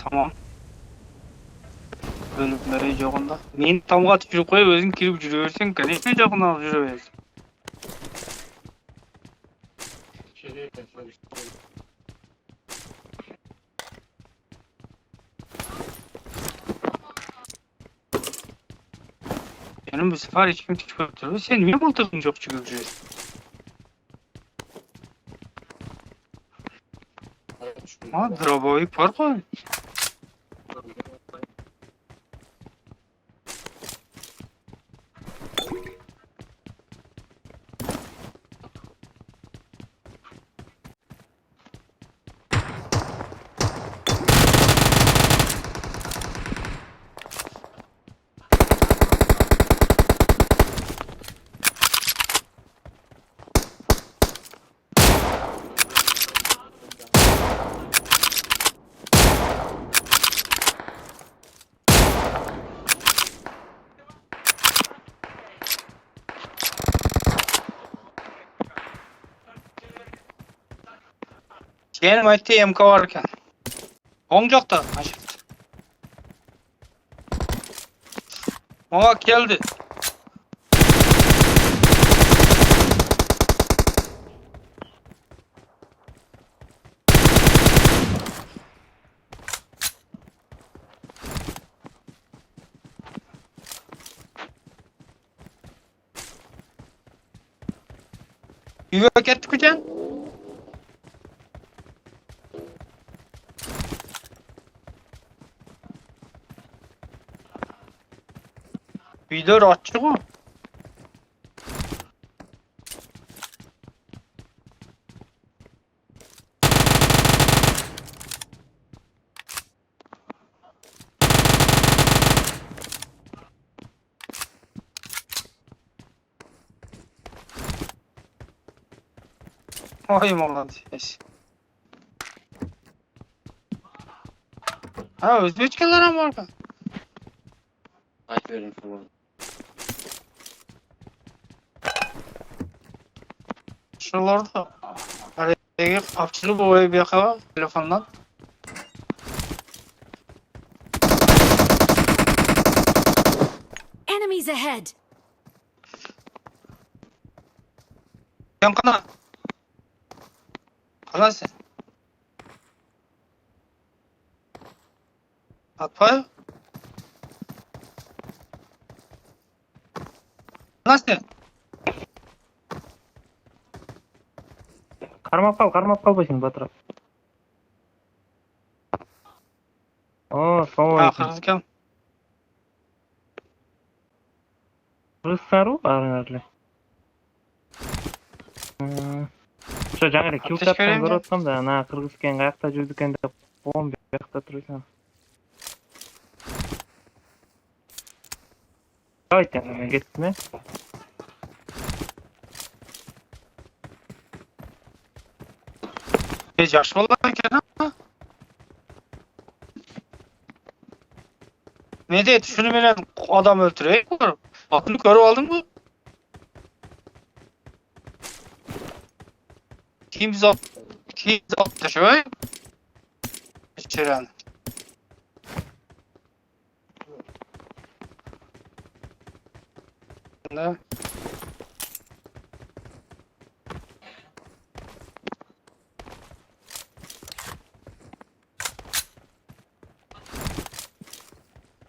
Tamam. Bölümleri жоғында. Мен тамға түсіріп қойып, өзің кіріп жүре берсең, конечно, жағына алып жүре бересің. Benim bu sefer içkim çıkıp duruyor. Sen niye mıltığın çok çıkıp жүресің? Дробовик бар ғой. Benim ayette MK varken. Oң жақта, ашық. Оңа келді. Үйге кеттік көтен? Үйдер атшы ғой. Ой, молодец. Ha, Özbekçeler mi var? Aferin falan. Şuralarda araya kapçılı boya bir yakala telefondan. Enemies ahead. Yan kana. Kalasın. Atpay. Nasıl? Кармап қалбайсың батырап. О, салам алейкум. Kırgızken. Кыргызстан арыңарлы. Ошо жаңы эле кил чаттан көрүп атсам да, ана Кыргызстан каякта жүрдү экен деп коом биякта турсаң. Айтам, мен кеттим э. Yaş olan eken ha? Ne dedi? Şunu bilen adam öldüreyim mi? Aklını körüp aldın mı? Kim zaptı şöyle? İçeren. Ne?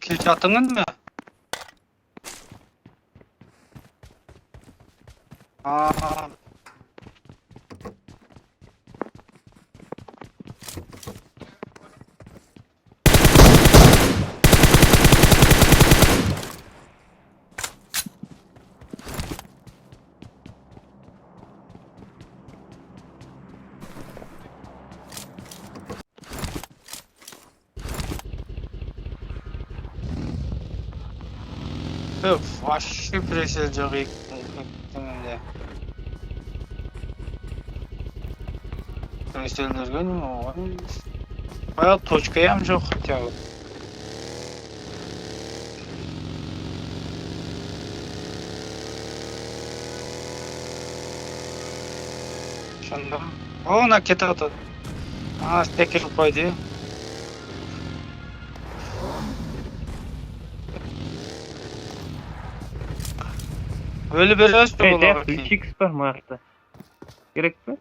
Kil çattınız mı? Aa. Вообще preselcek ektiminde. Presellergen mi o? Bayağı toçkaya mı çok ya? Şunda. O nakit atı. Aa, steker koydu. Böyle biraz da Evet, olur. 3x var markta. Gerek mi?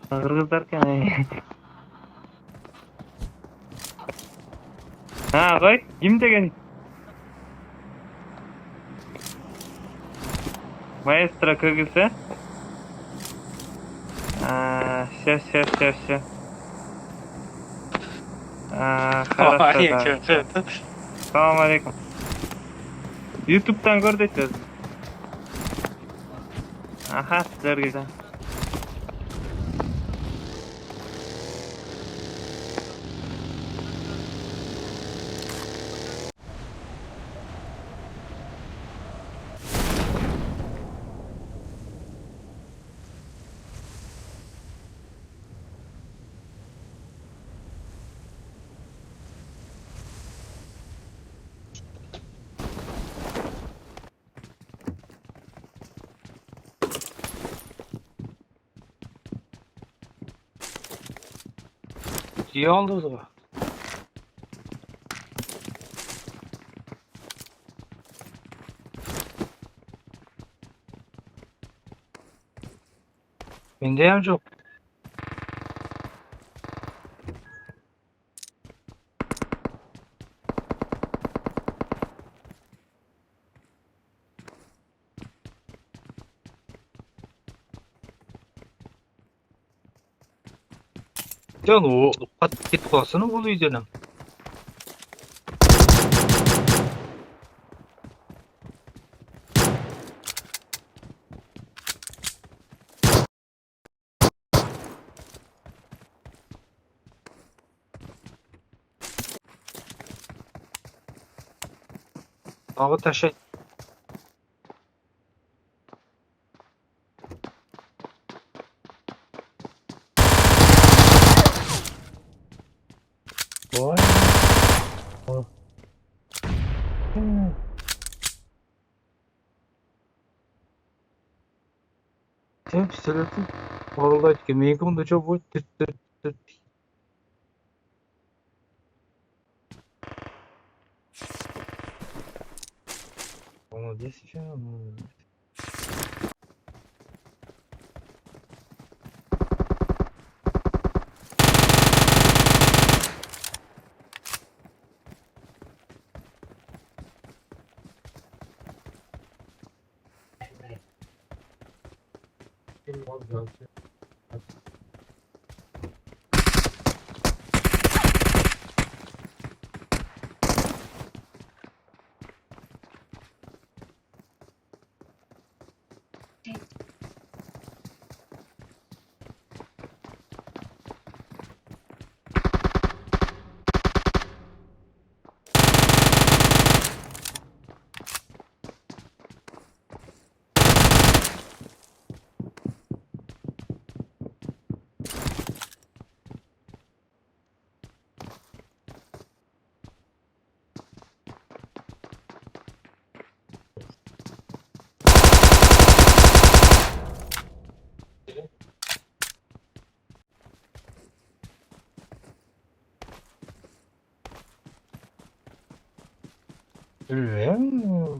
Kırgız derken. Ha koy. Kim degen? Maestro Kırgız'a. Сейчас. Хорошо, Vay да. kötü. Assalamu alaikum. YouTube'dan gördüyseniz. Aha, sizlerge de. İyi oldu o zaman. Bende hem çok. Can o paket klasını buluyor canım. Hava taşı. Vay. Sen pistoleti vallahi ki meykum da çok bu tırt. Onu deseceğim. Öyle mi?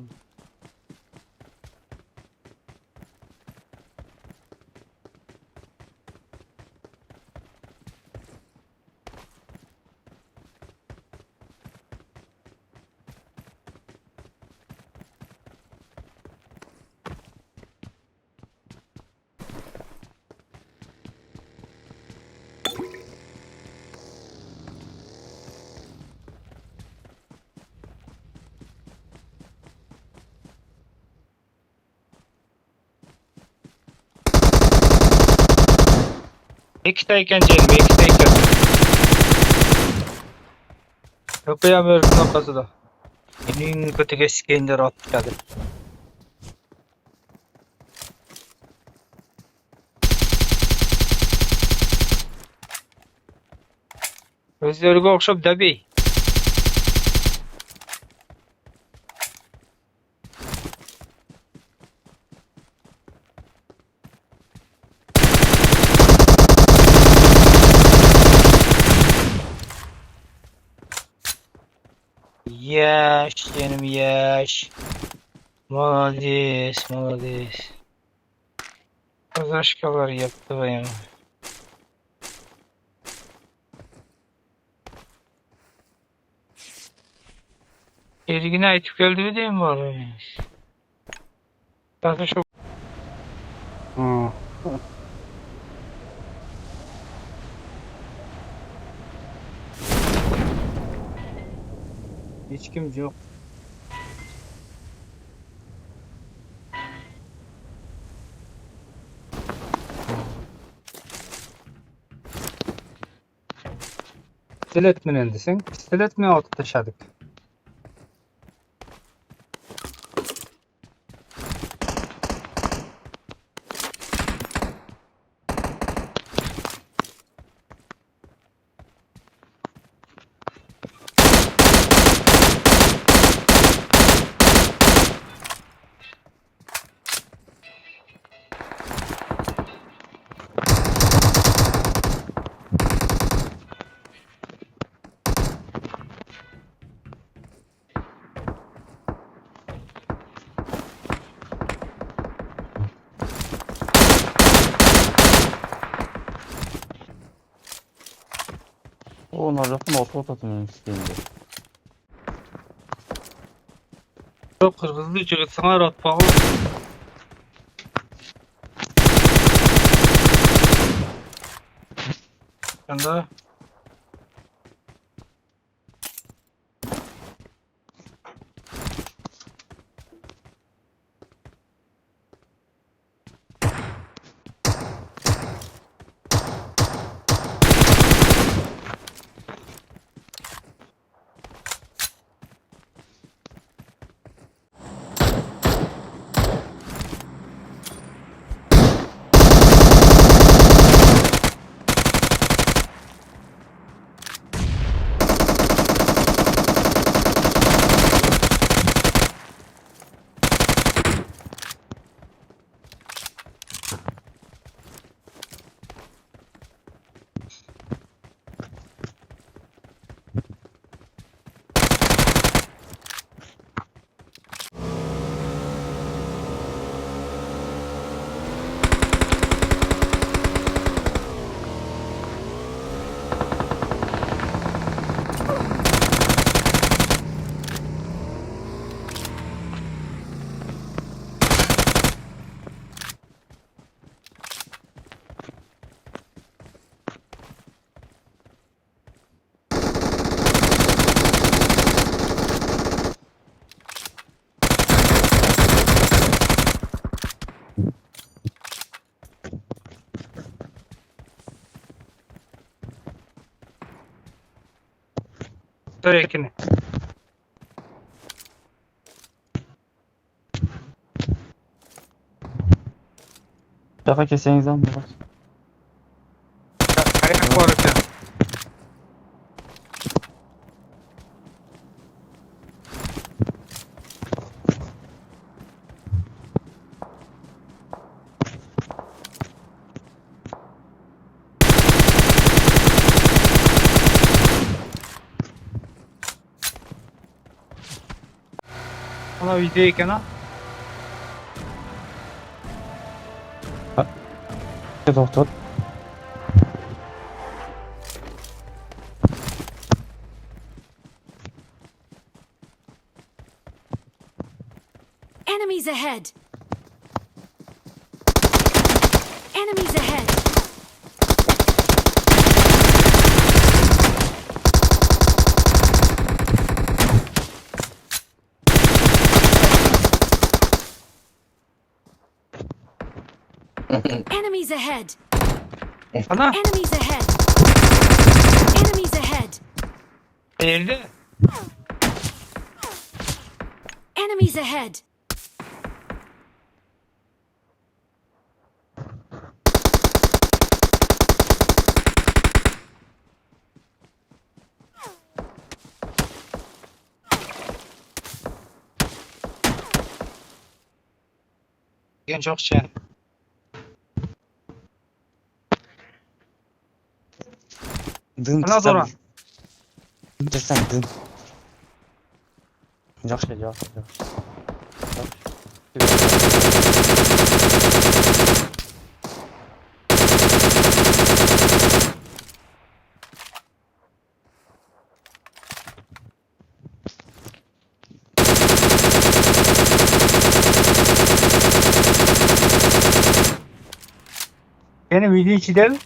Ekstayken canım, ekstayken. Kapıya Amerikan kasada. En kötü keskenler atladı. Özlerine okşap tabi. Yaş yeğenim yaş. Молодец, молодец. Kazашkalar yaptı benim. Ergin aytıp geldi mi diyeyim var benim. Zaten şu Hmm. Hiç kimse yok. Pistolet mi endisin? Pistolet mi atıp taşadık? Onlar yapın orta atımın isteğinde. çok kırgızlı çıkıp sana rahat bağlı. Ben de ekini. Şaka keseniz ama bak. Ayak var ya. Ana videoyken ha. Doktor. Enemies ahead! Enemies ahead! Enemies ahead! Ana Enemies ahead! Enemies ahead! değildi. Enemies ahead! Bugün çok şey. Dın. 花多少？ Dın desem dın. ！ Enemies ahead! ！ Enemies ahead! ！ Enemies ahead! ！ Enemies ahead! ！ Enemies ahead! ！ Enemies ahead! ！ Enemies ahead! ！ Enemies ahead! ！ Ana Dora. Yaxşı, yaxşı. Yine video içi değil mi?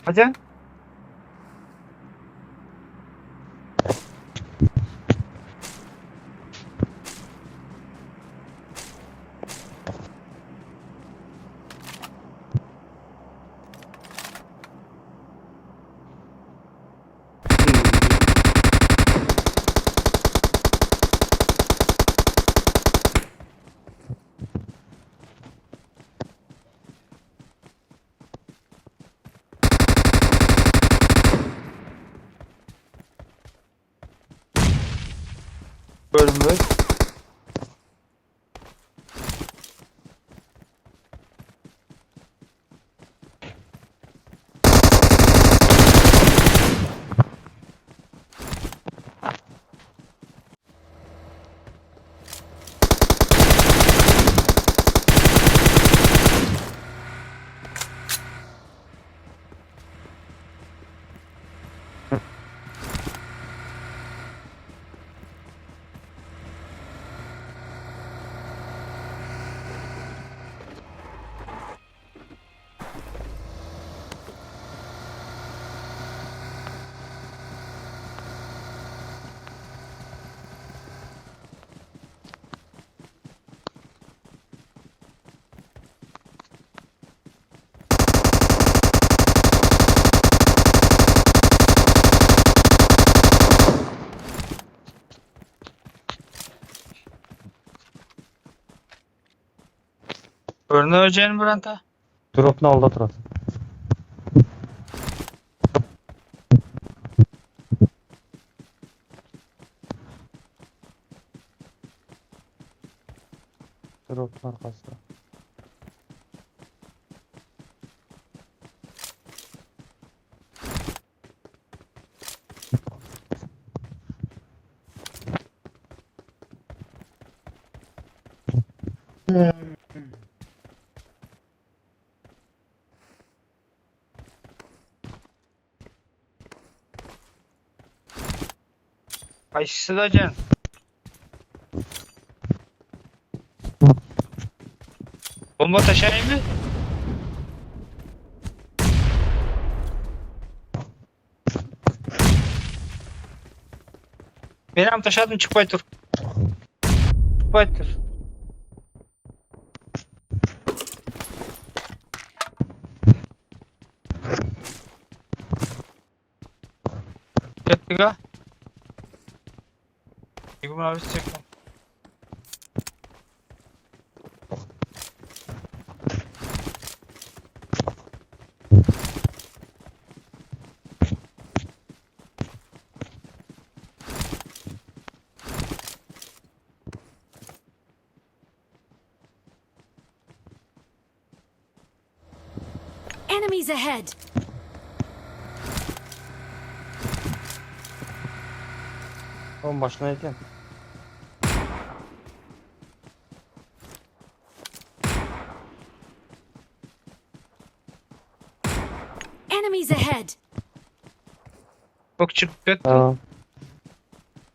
Hocam. Bölümü. Örneğin öleceğini Branta. Drop'un alda turasın. Drop'un arkasında. Ayşısı da can. Bomba taşıyayım mı? Benim taşadım çıkmay tur. Çıkmay tur. Çektik ha. Yıkım abi çektim. Enemies ahead! Oğlum başına yeken. Enemies ahead! Çok çıktı. Tamam.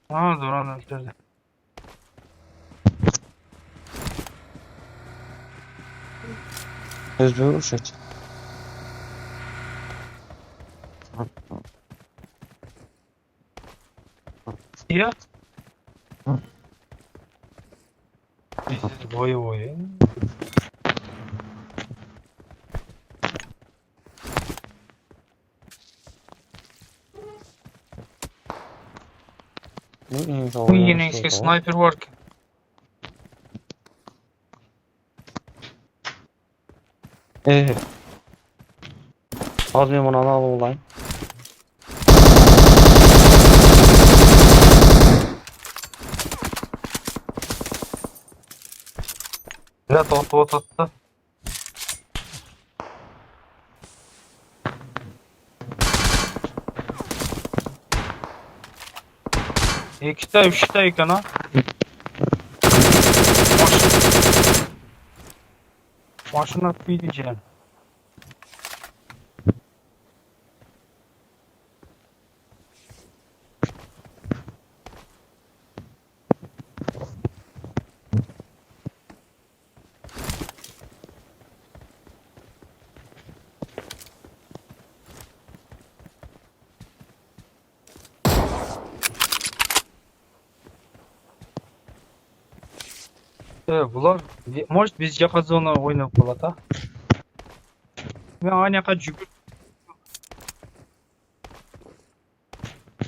Aa dur onu öldürdü. Hızlı vuruş et. Ya. Hı. Boyu boyu. Bu yine eski sniper work. Az bir onu al olayım. Evet ot attı. İkisi de üçte ekan ha. Başına bir diyeceğim. Bular может biz jaka zona oynap bolat ha. Men aynı yaka жүгүр.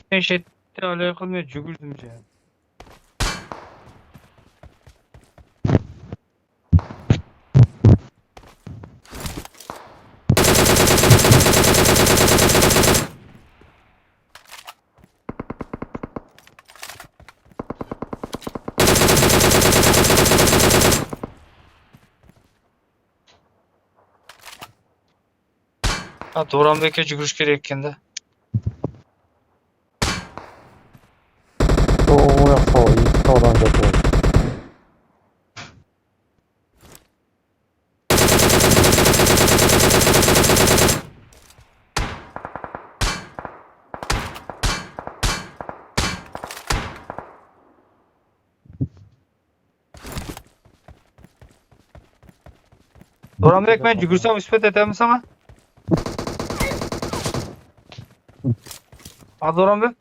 Sen şette alay kılmaya жүгүрдүм же. Ha, Doranbek'e жүгүрүш керек экен да. O yakta o. İkisi oradan yapıyor. Doranbek ben жүгүрсөм испет этемин сага. Ha Doranbek.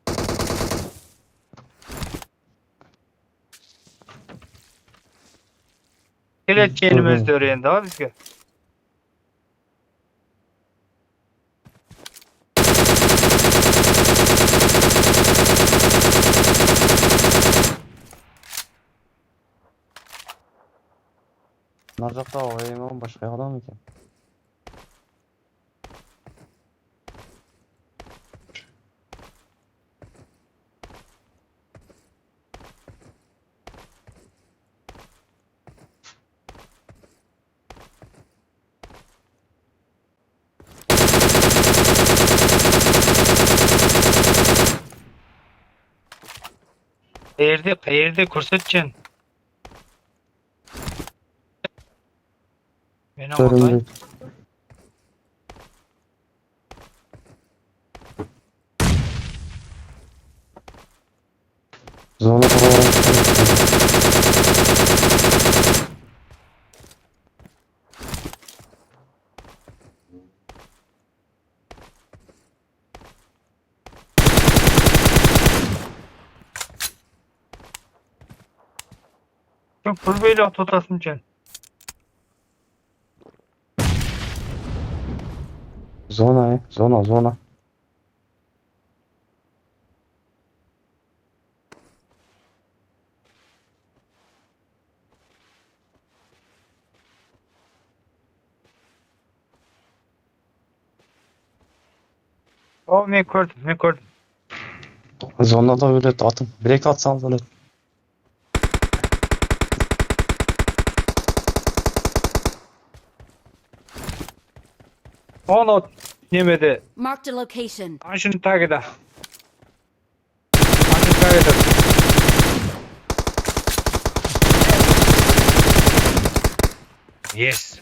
Keletçeğinimiz de öğrendi ha bizge. Narcakta o emin başka adam mı ki? Qayerda ko'rsatchin. Men Göründü. olay. Zona falan. Çok pulbeyle tutasıncan. Zona. O men ko'rdim. Zonada öyle atın. Direkt atsan öyle. Onu nemede. Marked a location. Aşını takida. Yes.